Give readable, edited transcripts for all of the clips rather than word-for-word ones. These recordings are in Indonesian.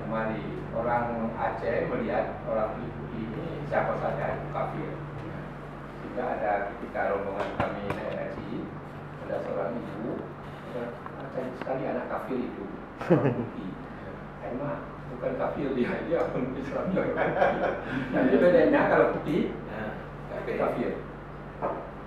kemari orang Aceh melihat orang kulit putih ini siapa saja itu kafir. Sehingga ada ketika rombongan kami naik haji, ada seorang ibu, cantik sekali anak kafir itu, orang putih. Emang bukan kafir dia pun Islam juga. Jadi bedanya kalau putih, kafir.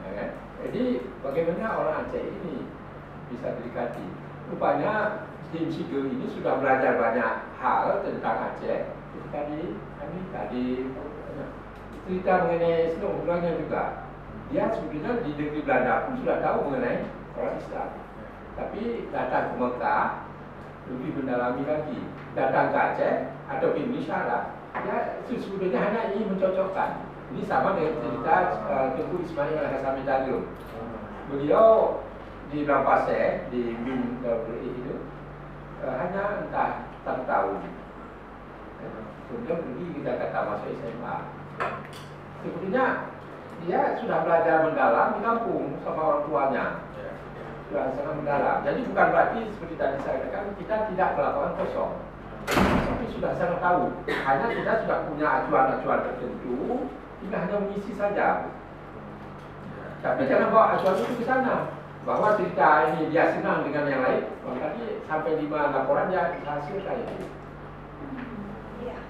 Ya kan? Jadi bagaimana orang Aceh ini bisa berdekati? Rupanya tim Sigel ini sudah belajar banyak hal tentang Aceh. Kami tadi cerita mengenai Senok Ulangnya juga. Dia sebenarnya di negeri Belanda pun sudah tahu mengenai orang Islam. Tapi datang ke Mekah lebih mendalami lagi. Datang ke Aceh atau ke Indonesia lah. Dia sebenarnya hanya ingin mencocokkan. Ini sama dengan cerita Tengku Ismail Al-Hasami Tanjung. Beliau di Lampasai, di Min itu hanya entah 1 tahun. Kemudian pergi kita kata masuk SMA. Sebenarnya dia sudah belajar mendalam di kampung sama orang tuanya. Sudah sangat mendalam. Jadi bukan berarti seperti tadi saya katakan kita tidak melakukan kosong. Tapi sudah sangat tahu. Hanya kita sudah punya acuan-acuan tertentu, kita hanya mengisi saja. Tapi jangan bawa acuan itu ke sana. Bahwa cerita ini dia senang dengan yang lain, tadi sampai 5 laporan dia hasil saya.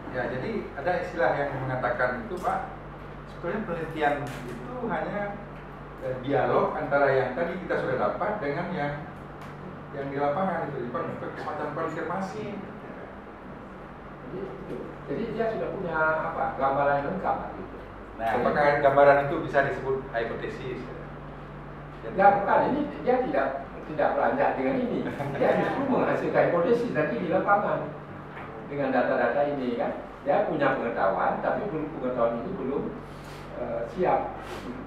Ya, jadi ada istilah yang mengatakan itu Pak, sebenarnya penelitian itu hanya dialog antara yang tadi kita sudah dapat dengan yang di lapangan itu, semacam konfirmasi. Jadi dia sudah punya apa gambaran yang lengkap gitu. Nah, apakah gambaran itu bisa disebut hipotesis? Ya bukan, ini dia tidak beranjak dengan ini. Dia justru menghasilkan hipotesis nanti di lapangan dengan data-data ini kan. Dia punya pengetahuan, tapi pengetahuan itu belum siap.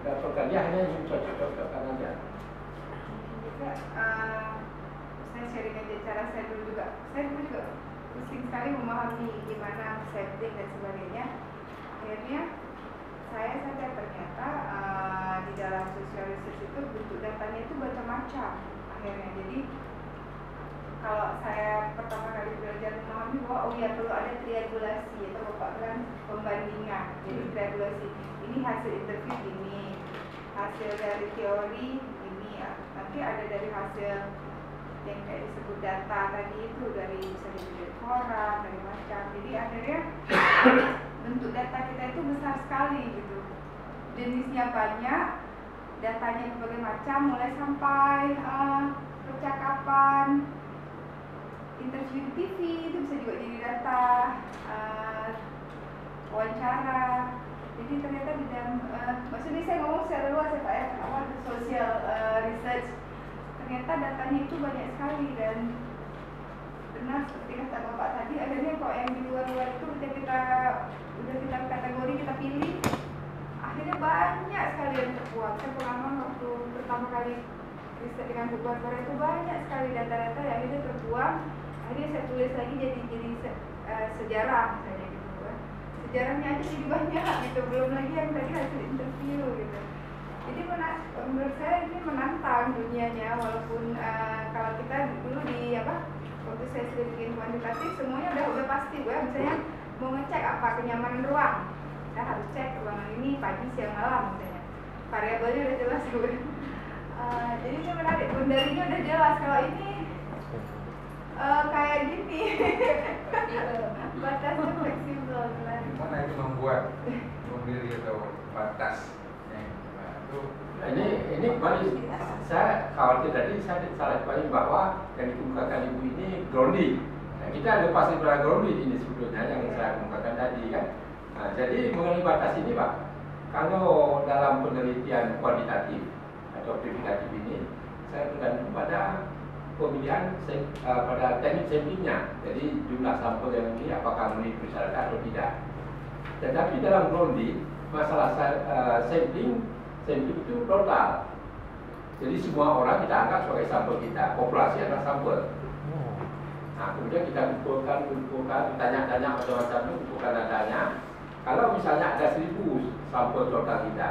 Dapatkan dia hanya ingin cocok-cocokkan aja. Saya sharing aja cara saya dulu juga. Saya dulu juga pusing sekali memahami gimana sampling dan sebagainya. Akhirnya saya sadar ternyata di dalam social research itu bentuk datanya itu macam-macam akhirnya. Jadi kalau saya pertama kali belajar memahami bahwa oh ya perlu ada triangulasi atau Bapak bilang pembandingan. Jadi triangulasi ini hasil interview ini, hasil dari teori ini ya. Nanti ada dari hasil yang kayak disebut data tadi itu dari bisa dari koran, dari macam. Jadi akhirnya bentuk data kita itu besar sekali gitu. Jenisnya banyak, datanya berbagai macam, mulai sampai percakapan, interview di TV itu bisa juga jadi data, wawancara. Jadi ternyata di dalam, maksudnya saya ngomong secara luas ya Pak ya, awal social research. Ternyata datanya itu banyak sekali dan benar seperti kata Bapak tadi, akhirnya kalau yang di luar-luar itu udah kita kategori, kita pilih, akhirnya banyak sekali yang terbuat. Saya pengalaman waktu pertama kali riset dengan buku Korea itu banyak sekali data-data yang akhirnya terbuang. Akhirnya saya tulis lagi jadi sejarah misalnya gitu kan. Sejarahnya aja jadi banyak gitu, belum lagi yang tadi hasil interview gitu. Jadi menurut saya ini menantang dunianya, walaupun kalau kita dulu di waktu saya sudah bikin kuantitatif semuanya udah pasti gue misalnya mau ngecek apa kenyamanan ruang, saya harus cek ruangan ini pagi siang malam misalnya, variabelnya udah jelas gue. Jadi itu menarik, bundarinya udah jelas. Kalau ini kayak gini batasnya fleksibel. Mana itu membuat bundari atau batas? Ini kembali saya khawatir tadi saya salah paling bahwa yang dikemukakan ibu ini grounding. Nah, kita lepas daripada grounding ini sebetulnya yang saya kemukakan tadi kan. Nah, jadi mengenai batas ini Pak, kalau dalam penelitian kuantitatif atau verifikatif ini saya bergantung pada pemilihan pada teknik samplingnya. Jadi jumlah sampel yang ini apakah memenuhi persyaratan atau tidak. Tetapi dalam grounding masalah sampling itu total. Jadi semua orang kita anggap sebagai sampel kita, populasi adalah sampel. Nah, kemudian kita kumpulkan, tanya-tanya macam-macam itu, kumpulkan datanya. Kalau misalnya ada 1000 sampel total kita,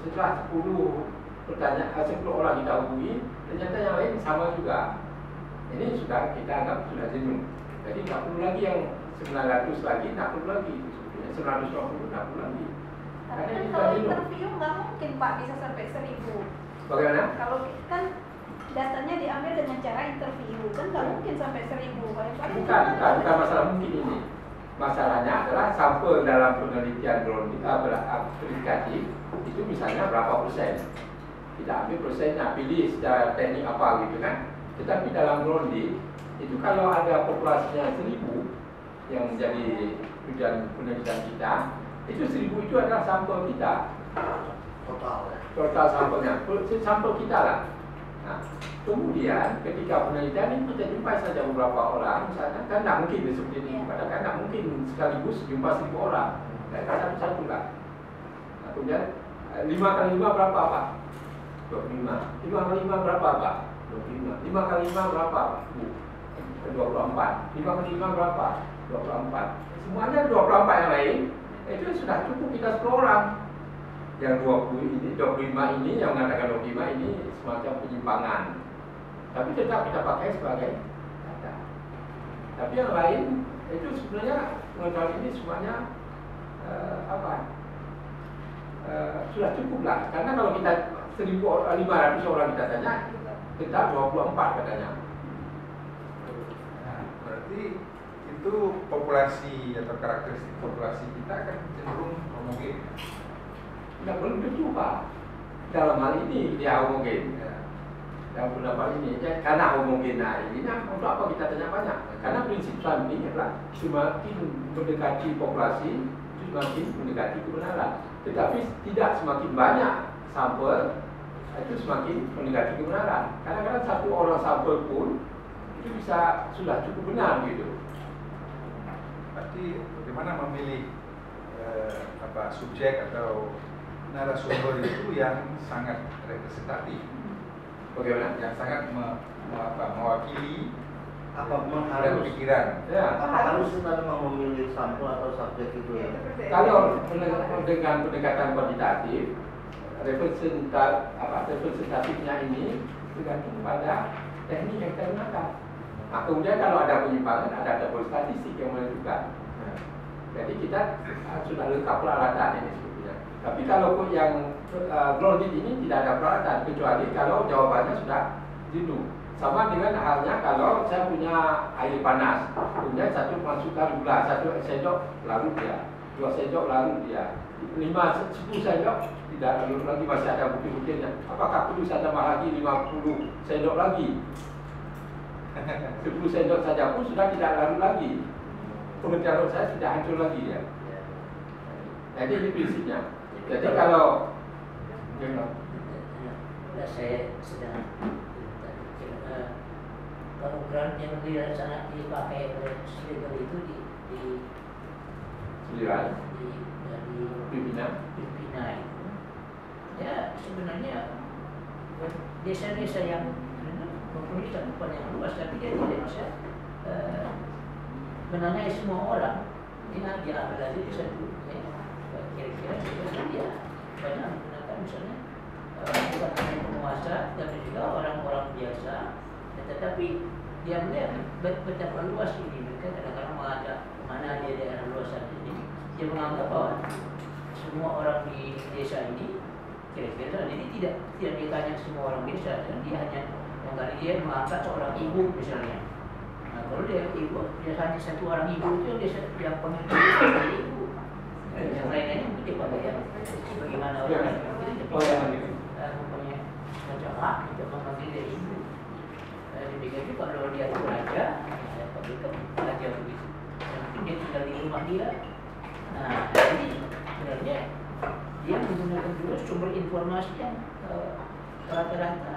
setelah 10 orang kita hubungi, ternyata yang lain sama juga. Ini sudah kita anggap sudah jenuh. Jadi nggak perlu lagi yang 900 lagi, nggak perlu lagi. Sebetulnya 920 nggak perlu lagi. Tapi Karena kan ini kalau tadi loh. interview nggak mungkin Pak bisa sampai 1000. Bagaimana? Kalau kan datanya diambil dengan cara interview, kan nggak mungkin sampai 1000. Paling-paling Bukan masalah mungkin ini. Masalahnya adalah sampel dalam penelitian aplikatif itu misalnya berapa persen. Kita ambil persennya, pilih secara teknik apa gitu kan. Tetapi dalam grounding itu kalau ada populasinya 1000 yang menjadi tujuan penelitian kita, itu 1000 itu adalah sampel kita. Total sampelnya, sampel kita lah. Nah, kemudian ketika penelitian ini kita jumpai saja beberapa orang, misalnya kan tidak mungkin seperti ini, padahal kan tidak mungkin sekaligus jumpa 1000 orang, dan satu-satu lah. Nah, kemudian 5 kali 5 berapa Pak? 25. 5 kali 5 berapa Pak? 25. 5 kali 5 berapa? 24. 5 kali 5 berapa? 24. Semuanya 24 yang lain, itu sudah cukup kita 10 orang. Yang 20 ini, 25 ini, yang mengatakan 25 ini semacam penyimpangan. Tapi tetap kita pakai sebagai data. Tapi yang lain, itu sebenarnya pengetahuan ini semuanya sudah cukup lah. Karena kalau kita 1.500 orang kita tanya, kita 24 katanya. Nah, berarti itu populasi atau karakteristik populasi kita akan cenderung homogen. Tidak belum tentu Pak. Dalam hal ini dia homogen. Dalam pendapat ini, karena homogen, nah ini untuk apa kita tanya banyak? Karena prinsip sampling adalah semakin mendekati populasi, semakin mendekati kebenaran. Tetapi tidak semakin banyak sampel, itu semakin mendekati kebenaran. Kadang-kadang satu orang sampel pun itu bisa sudah cukup benar gitu. Berarti bagaimana memilih subjek atau narasumber itu yang sangat representatif, Bagaimana? yang sangat mewakili Apa memang dan harus pikiran. Ya. apa harus kita memang memilih sampel atau subjek itu ya? Kalau dengan pendekatan kuantitatif, representatifnya ini tergantung pada teknik yang kita gunakan. Nah, kemudian kalau ada penyimpangan, ada tabel statistik yang menentukan. Jadi kita sudah lengkap peralatan ini sebetulnya. Tapi kalau yang grounded ini tidak ada peralatan, kecuali kalau jawabannya sudah jenuh. Sama dengan halnya kalau saya punya air panas, kemudian satu masukkan gula, 1 sendok larut dia, 2 sendok larut dia, 10 sendok tidak larut lagi, masih ada butir-butirnya. Apakah perlu saya tambah lagi 50 sendok lagi? 10 sendok saja pun sudah tidak larut lagi. Pengejaran saya sudah hancur lagi ya. Jadi ini prinsipnya. Jadi kalau saya sedang kalau grant yang tidak sangat dipakai oleh legal itu di Seliran dari pimpinan. pimpinan itu ya sebenarnya desa-desa yang mempunyai cakupan yang luas tapi dia tidak bisa menanyai semua orang. Dia ambil aja di satu ya, kira-kira dia banyak menggunakan misalnya bukan hanya penguasa tapi juga orang-orang biasa. Tetapi dia melihat betapa luas ini, mereka kadang-kadang mengajak mana dia daerah luasan ini. Dia menganggap bahwa semua orang di desa ini kira-kira ini tidak ditanya semua orang desa, dan dia hanya yang kali dia mengangkat seorang ibu misalnya. Nah, kalau dia ibu, dia hanya satu orang ibu itu yang panggil ibu. Yang lainnya mungkin dia panggil yang bagaimana orang mempunyai macam hak untuk memanggil dia ibu. Demikian juga kalau dia itu raja, raja begitu. Mungkin dia tinggal di rumah dia. Nah, ini sebenarnya dia menggunakan juga sumber informasi yang rata-rata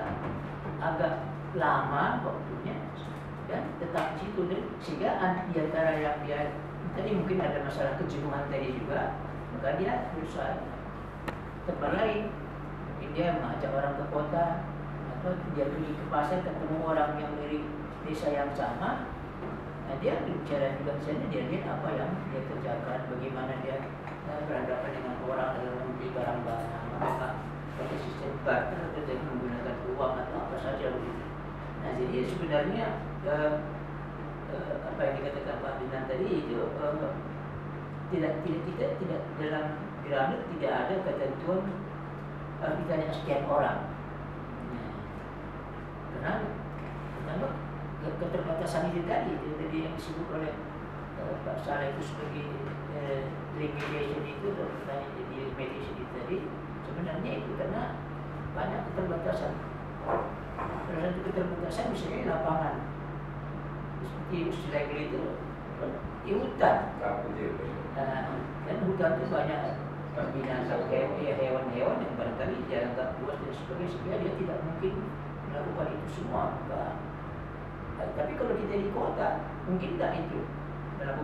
agak lama waktunya dan tetap di situ, sehingga di antara yang dia tadi mungkin ada masalah kejenuhan tadi juga, maka dia berusaha tempat lain. Mungkin dia mengajak orang ke kota, atau dia pergi ke pasar ketemu orang yang dari desa yang sama. Nah, dia bicara juga di sana, dia lihat apa yang dia kerjakan, bagaimana dia berhadapan dengan orang dalam membeli barang-barang, mereka pakai sistem barter atau menggunakan uang atau apa saja begitu. Nah, jadi sebenarnya apa yang katakan Pak Binan tadi itu tidak dalam piramid tidak ada ketentuan misalnya sekian orang. Nah, karena keterbatasan itu tadi yang disebut oleh Pak Saleh itu sebagai limitation itu atau jadi limitation itu tadi sebenarnya itu karena banyak keterbatasan. Salah satu keterbatasan misalnya lapangan seperti istilah itu di hutan. Dan hutan itu banyak binatang hewan-hewan yang barangkali dianggap luas dan sebagainya, dia tidak mungkin melakukan itu semua. Tapi kalau kita di kota mungkin tidak itu melakukan